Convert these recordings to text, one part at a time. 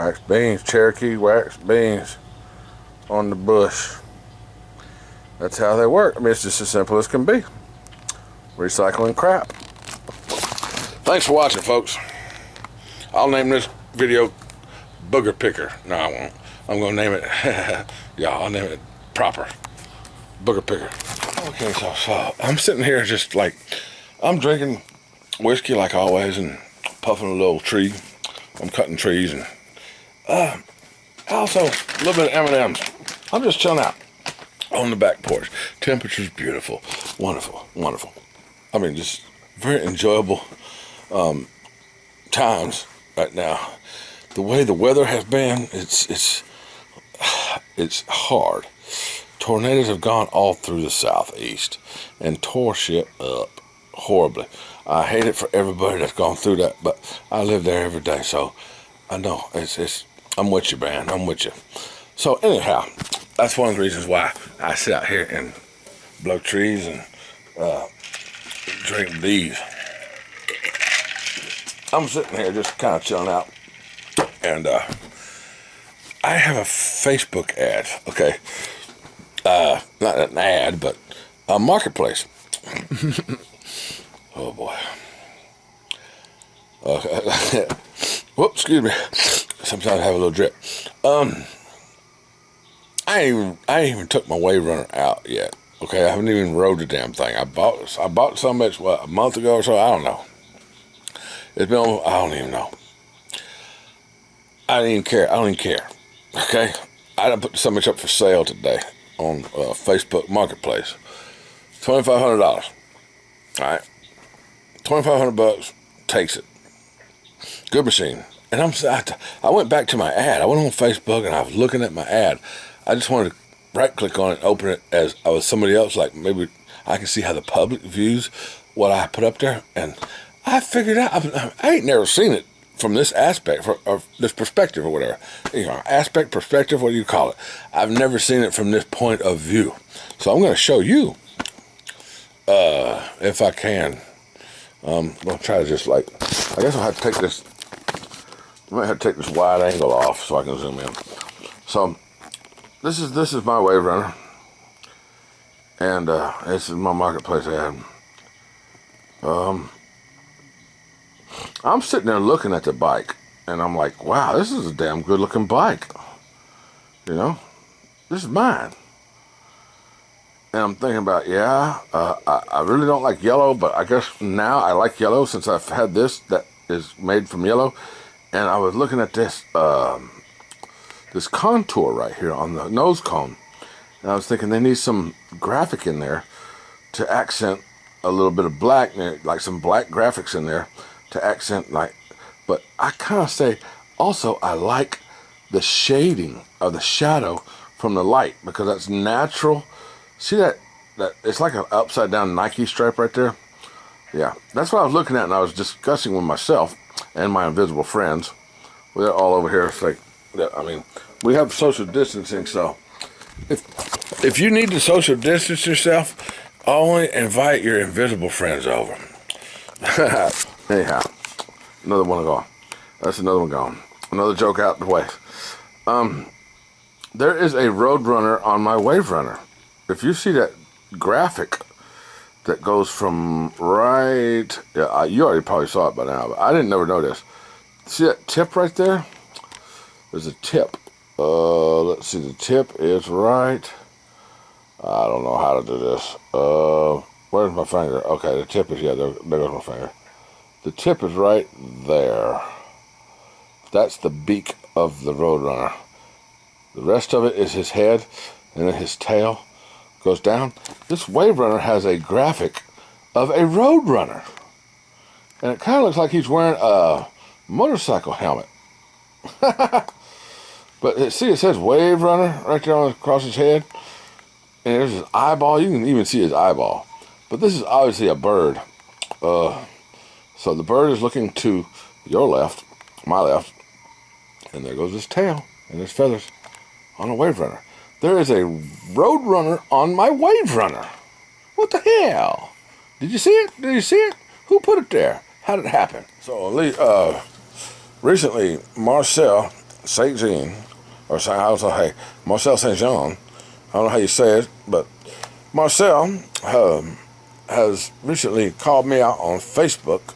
Wax beans, Cherokee wax beans on the bush. That's how they work. I mean, it's just as simple as can be. Recycling crap. Thanks for watching, folks. I'll name this video Booger Picker. No, I won't. I'm going to name it, yeah, I'll name it proper. Booger Picker. Okay, so I'm sitting here just like, I'm drinking whiskey like always and puffing a little tree. I'm cutting trees and also a little bit of M&M's. I'm just chilling out on the back porch. Temperature's beautiful. Wonderful, wonderful. I mean, just very enjoyable times right now. The way the weather has been, it's hard. Tornadoes have gone all through the southeast and tore shit up horribly. I hate it for everybody that's gone through that, but I live there every day, so I know I'm with you, man. I'm with you. So anyhow, that's one of the reasons why I sit out here and blow trees and drink these. I'm sitting here just kind of chilling out, and I have a Facebook ad, okay? Not an ad, but a marketplace. Oh boy. Okay. Whoops, excuse me. Sometimes I have a little drip. I ain't even took my Waverunner out yet. Okay, I haven't even rode the damn thing. I bought some of it, what, a month ago or so? I don't know. It's been I don't even know. I don't even care. I don't even care. Okay? I done put some of it up for sale today on Facebook Marketplace. $2,500. All right? $2,500 takes it. Good machine. And I went back to my ad. I went on Facebook and I was looking at my ad. I just wanted to right-click on it and open it as I was somebody else. Like maybe I can see how the public views what I put up there. And I figured out, I ain't never seen it from this aspect, or this perspective or whatever. You know, aspect, perspective, what do you call it? I've never seen it from this point of view. So I'm going to show you, if I can. I'll try to just like, I guess I'll have to take this, I might have to take this wide angle off so I can zoom in. So this is my Waverunner, and this is my marketplace ad. I'm sitting there looking at the bike, and I'm like, wow, this is a damn good looking bike. You know, this is mine. And I'm thinking about, yeah, I really don't like yellow, but I guess now I like yellow since I've had this that is made from yellow. And I was looking at this this contour right here on the nose cone, and I was thinking they need some graphic in there to accent a little bit of black, like some black graphics in there to accent like. But I kind of say also I like the shading of the shadow from the light, because that's natural. See that it's like an upside down Nike stripe right there. Yeah, that's what I was looking at, and I was discussing with myself and my invisible friends. We're all over here. It's like, I mean, we have social distancing, so if you need to social distance yourself, only invite your invisible friends over. Anyhow, another one gone. That's another one gone. Another joke out the way. There is a Roadrunner on my Waverunner. If you see that graphic that goes from right, yeah, you already probably saw it by now, but I didn't never know this. See that tip right there? There's a tip. Let's see, the tip is right. I don't know how to do this. Where's my finger? Okay, the tip is, yeah, there goes my finger. The tip is right there. That's the beak of the Roadrunner. The rest of it is his head, and then his tail goes down. This Waverunner has a graphic of a Roadrunner, and it kind of looks like he's wearing a motorcycle helmet. But see, it says Waverunner right there across his head, and there's his eyeball. You can even see his eyeball. But this is obviously a bird. So the bird is looking to your left, my left, and there goes his tail and his feathers on a Waverunner. There is a Roadrunner on my Waverunner. What the hell? Did you see it? Did you see it? Who put it there? How did it happen? So recently, Marcel Saint Jean, or hey, Marcel Saint Jean. I don't know how you say it, but Marcel has recently called me out on Facebook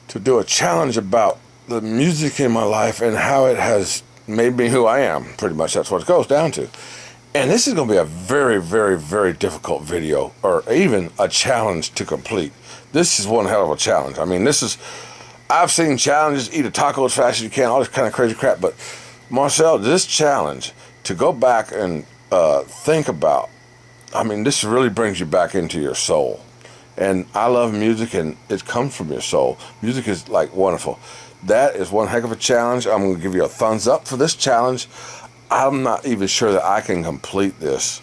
to do a challenge about the music in my life and how it has made me who I am. Pretty much that's what it goes down to. And this is going to be a very, very, very difficult video, or even a challenge to complete. This is one hell of a challenge. I mean, I've seen challenges, eat a taco as fast as you can, all this kind of crazy crap. But Marcel, this challenge to go back and think about, I mean, this really brings you back into your soul. And I love music, and it comes from your soul. Music is like wonderful. That is one heck of a challenge. I'm going to give you a thumbs up for this challenge. I'm not even sure that I can complete this.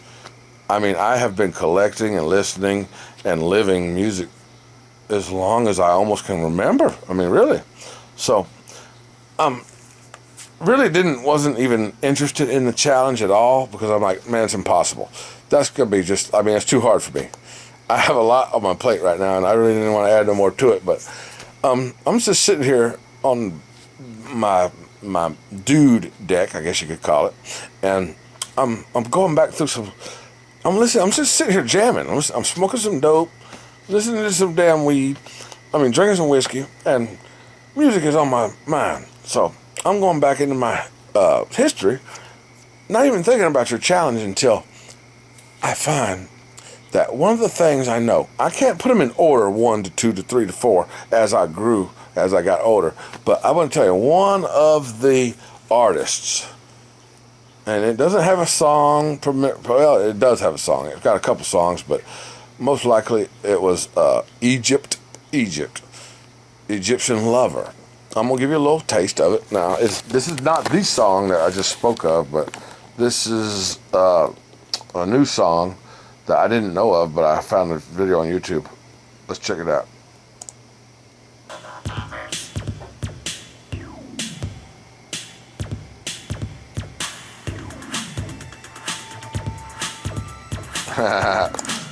I mean, I have been collecting and listening and living music as long as I almost can remember. I mean, really. So, wasn't even interested in the challenge at all, because I'm like, man, it's impossible. That's going to be just, I mean, it's too hard for me. I have a lot on my plate right now, and I really didn't want to add no more to it. But I'm just sitting here on my dude deck, I guess you could call it, and I'm going back through some. I'm listening. I'm just sitting here jamming. I'm smoking some dope, listening to some damn weed. I mean, drinking some whiskey, and music is on my mind. So I'm going back into my history, not even thinking about your challenge until I find that one of the things I know, I can't put them in order, 1 to 2 to 3 to 4, as I grew, as I got older. But I want to tell you, one of the artists, and it doesn't have a song, well, it does have a song. It's got a couple songs, but most likely it was Egyptian Lover. I'm going to give you a little taste of it. Now, this is not the song that I just spoke of, but this is a new song that I didn't know of, but I found a video on YouTube. Let's check it out.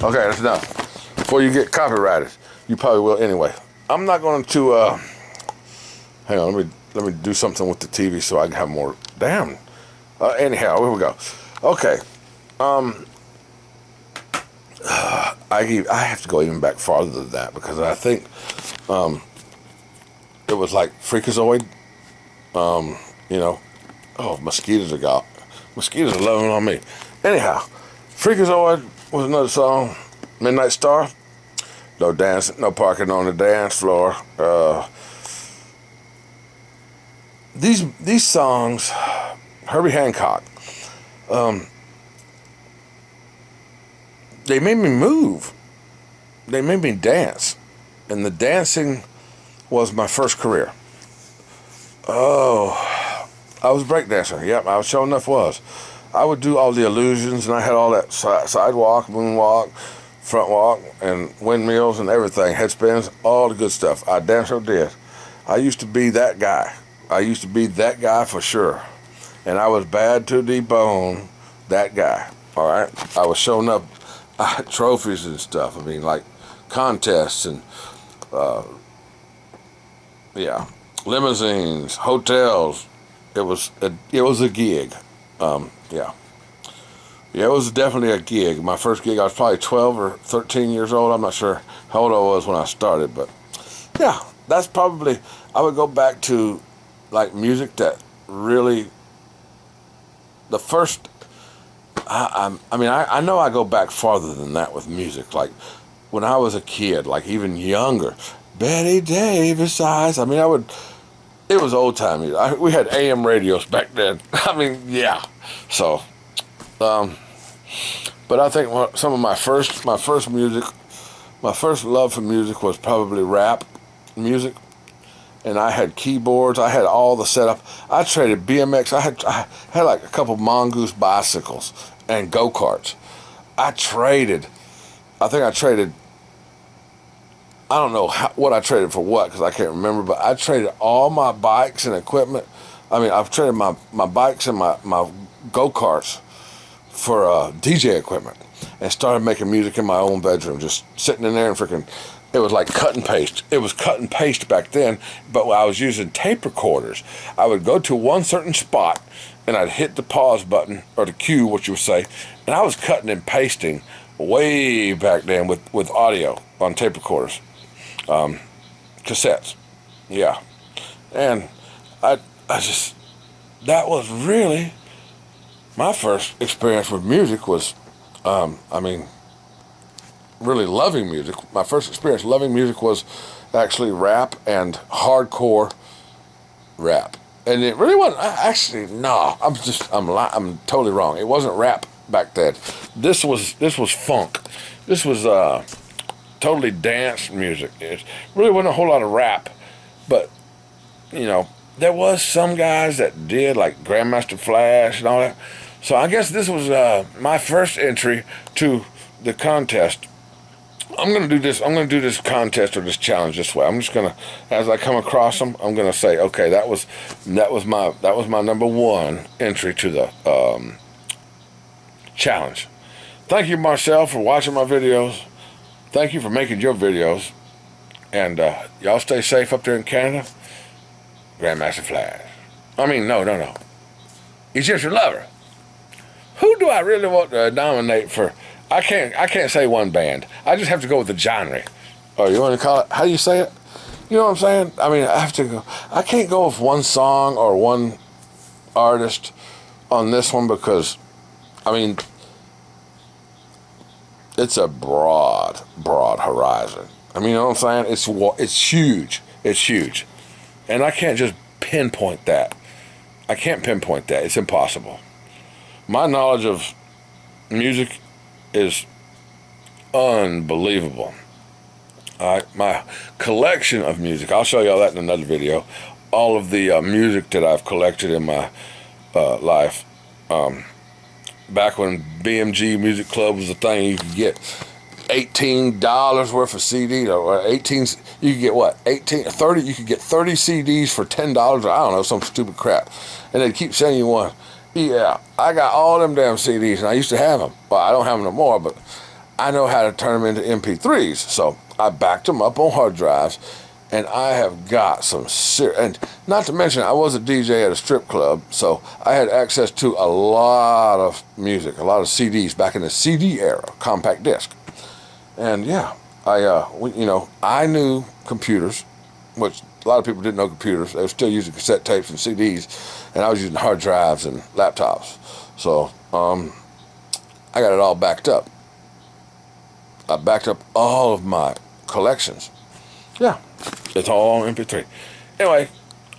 Okay, that's enough. Before you get copyrighted, you probably will anyway. I'm not going to. Hang on, let me do something with the TV so I can have more. Damn. Anyhow, here we go. Okay. I have to go even back farther than that, because I think it was like Freakazoid. You know, oh, mosquitoes are loving on me. Anyhow, Freakazoid was another song. Midnight Star, no dancing, no parking on the dance floor. These songs, Herbie Hancock, they made me move. They made me dance. And the dancing was my first career. Oh, I was a breakdancer. Yep, I sure enough was. I would do all the illusions, and I had all that sidewalk, moonwalk, front walk, and windmills and everything, headspins, all the good stuff. I damn sure did. I used to be that guy. I used to be that guy for sure. And I was bad to the bone, that guy. All right? I was showing up. I had trophies and stuff. I mean, like contests and, limousines, hotels. It was a gig. Yeah, it was definitely a gig. My first gig, I was probably 12 or 13 years old. I'm not sure how old I was when I started, but yeah, that's probably, I would go back to like music that really, the first, I know I go back farther than that with music. Like when I was a kid, like even younger, Betty Davis eyes. I mean, it was old time music. We had AM radios back then. I mean, yeah. So, but I think some of my first music, my first love for music was probably rap music. And I had keyboards. I had all the setup. I traded BMX. I had like a couple Mongoose bicycles and go-karts. I think I traded, I don't know what I traded for what, because I can't remember, but I traded all my bikes and equipment. I mean, I've traded my bikes and my go-karts for DJ equipment. and started making music in my own bedroom, just sitting in there and freaking, it was like cut and paste. It was cut and paste back then, but I was using tape recorders. I would go to one certain spot, and I'd hit the pause button, or the cue, what you would say, and I was cutting and pasting way back then with audio on tape recorders, cassettes, yeah. And I just, that was really my first experience with music was, I mean, really loving music. My first experience loving music was actually rap and hardcore rap. And it really wasn't, actually, no, I'm totally wrong. It wasn't rap back then. This was funk. This was totally dance music. It really wasn't a whole lot of rap, but, you know, there was some guys that did, like Grandmaster Flash and all that. So I guess this was my first entry to the contest. I'm gonna do this contest or this challenge this way. I'm just gonna, as I come across them, I'm gonna say, okay, that was my number one entry to the challenge. Thank you, Marcel, for watching my videos. Thank you for making your videos. And y'all stay safe up there in Canada. Grandmaster Flash. I mean, no. Egyptian Lover. Who do I really want to nominate for? I can't say one band. I just have to go with the genre. Or you want to call it, how do you say it? You know what I'm saying? I mean, I can't go with one song or one artist on this one because, I mean, it's a broad horizon. I mean, you know what I'm saying? It's huge. It's huge. And I can't just pinpoint that. I can't pinpoint that. It's impossible. My knowledge of music is unbelievable. My collection of music, I'll show y'all that in another video. All of the music that I've collected in my life. Back when BMG Music Club was a thing, you could get $18 worth of CDs, or 18, you could get what, 18, 30, you could get 30 CDs for $10, or I don't know, some stupid crap. And they'd keep sending you one. Yeah, I got all them damn CDs, and I used to have them. Well, I don't have them no more, but I know how to turn them into MP3s. So I backed them up on hard drives, and I have got some and not to mention, I was a DJ at a strip club, so I had access to a lot of music, a lot of CDs back in the CD era, compact disc. And yeah, I knew computers, which a lot of people didn't know computers. They were still using cassette tapes and CDs, and I was using hard drives and laptops. So I got it all backed up. I backed up all of my collections. Yeah, it's all on MP3. Anyway,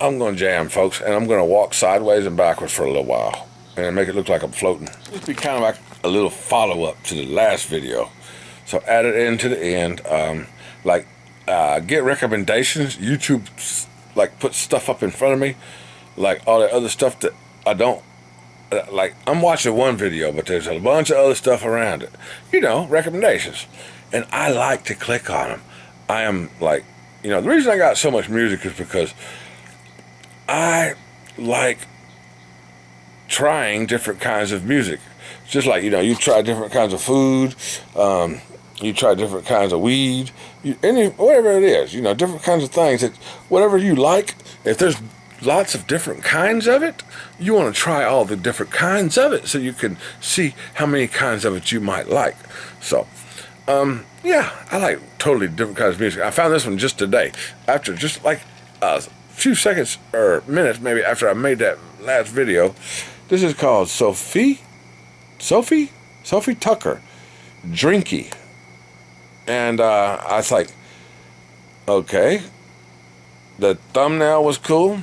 I'm going to jam, folks, and I'm going to walk sideways and backwards for a little while and make it look like I'm floating. It'd be kind of like a little follow-up to the last video. So add it into the end. Get recommendations. YouTube, like, put stuff up in front of me, like all the other stuff that I don't, like, I'm watching one video, but there's a bunch of other stuff around it. You know, recommendations. And I like to click on them. I am like, you know, the reason I got so much music is because I like trying different kinds of music. Just like, you know, you try different kinds of food, you try different kinds of weed, whatever it is, you know, different kinds of things. That whatever you like, if there's lots of different kinds of it, you want to try all the different kinds of it so you can see how many kinds of it you might like. So, yeah, I like totally different kinds of music. I found this one just today, after just like a few seconds or minutes maybe after I made that last video. This is called Sophie Tucker, Drinky. And I was like, okay, the thumbnail was cool,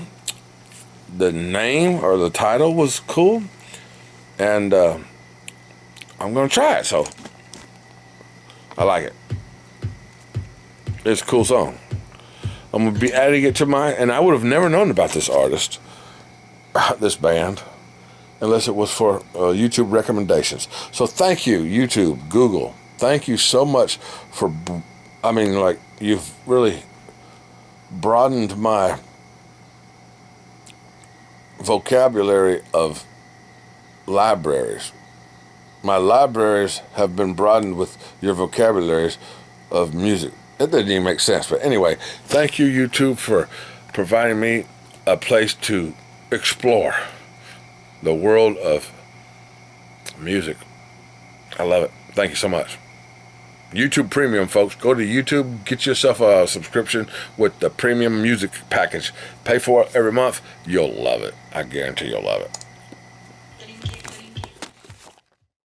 the name or the title was cool, and I'm gonna try it. So I like it. It's a cool song. I'm gonna be adding it to and I would have never known about this artist, this band, unless it was for YouTube recommendations. So thank you, YouTube, Google. Thank you so much for, I mean, like, you've really broadened my vocabulary of libraries. My libraries have been broadened with your vocabularies of music. That doesn't even make sense. But anyway, thank you, YouTube, for providing me a place to explore the world of music. I love it. Thank you so much. YouTube Premium, folks. Go to YouTube, get yourself a subscription with the premium music package. Pay for it every month. You'll love it. I guarantee you'll love it.